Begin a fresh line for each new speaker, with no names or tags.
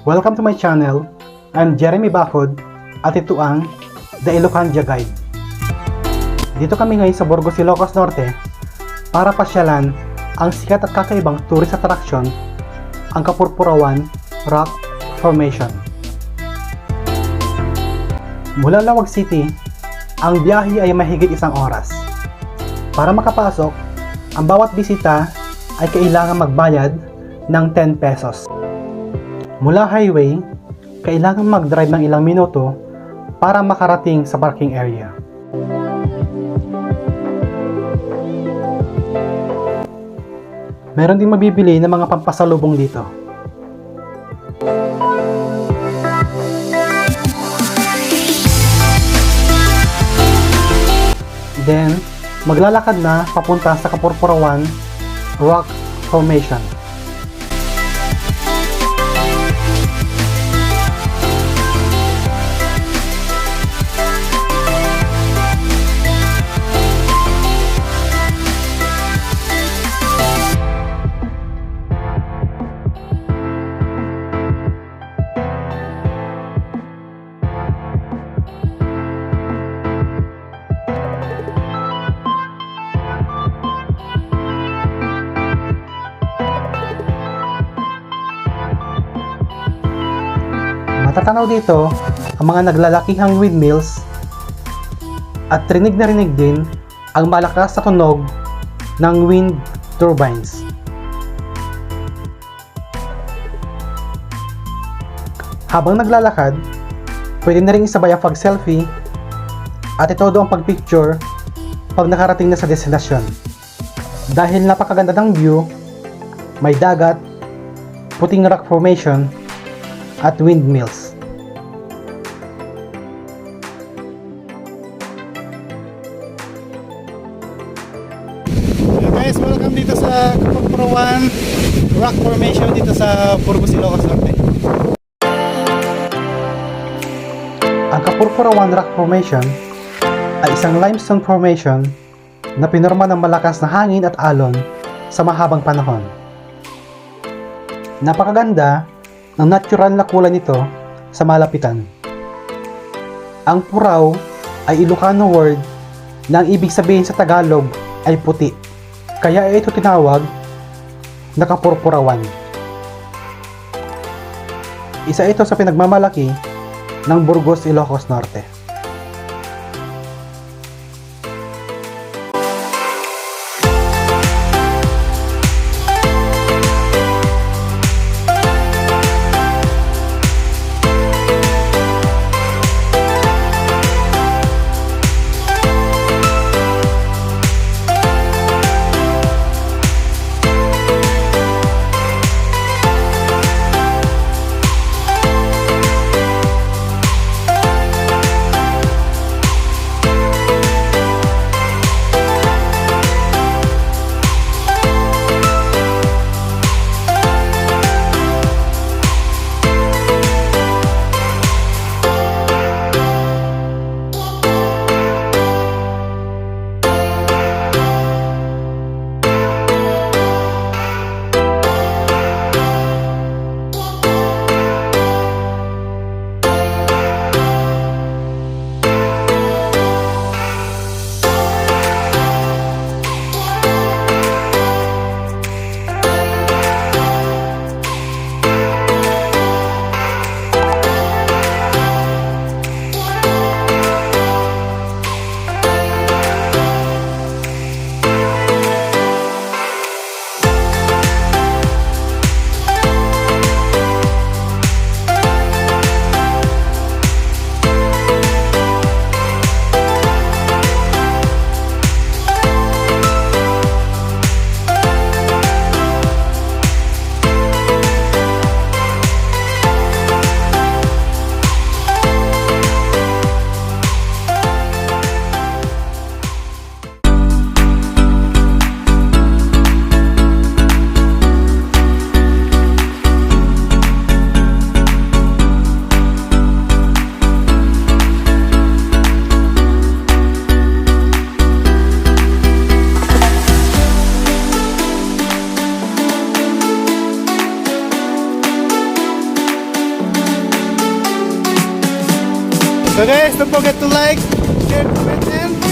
Welcome to my channel. I'm Jeremy Bafod at ito ang The Ilocandia Guide. Dito kami ngayon sa Burgos, Ilocos Norte para pasyalan ang sikat at kakaibang tourist attraction, ang Kapurpurawan Rock Formation. Mula Lawag City, ang biyahe ay mahigit 1 oras. Para makapasok, ang bawat bisita ay kailangan magbayad ng 10 pesos. Mula highway, kailangan mag-drive ng ilang minuto para makarating sa parking area. Meron din mabibili ng mga pampasalubong dito. Then, maglalakad na papunta sa Kapurpurawan Rock Formation. Matatanaw dito ang mga naglalakihang windmills at rinig na rinig din ang malakas na tunog ng wind turbines. Habang naglalakad, pwede na rin isabay ang pag-selfie at itodo ang pag-picture pag nakarating na sa destinasyon. Dahil napakaganda ng view, may dagat, puting rock formation at windmills.
Guys, welcome dito sa Kapurpurawan Rock Formation dito sa Burgos, Ilocos Norte.
Ang Kapurpurawan Rock Formation ay isang limestone formation na pinorma ng malakas na hangin at alon sa mahabang panahon. Napakaganda ng natural na kulay nito sa malapitan. Ang puraw ay Ilocano word na ang ibig sabihin sa Tagalog ay puti. Kaya ito tinawag na Kapurpurawan. Isa ito sa pinagmamalaki ng Burgos, Ilocos Norte.
So guys, don't forget to like, share, comment, and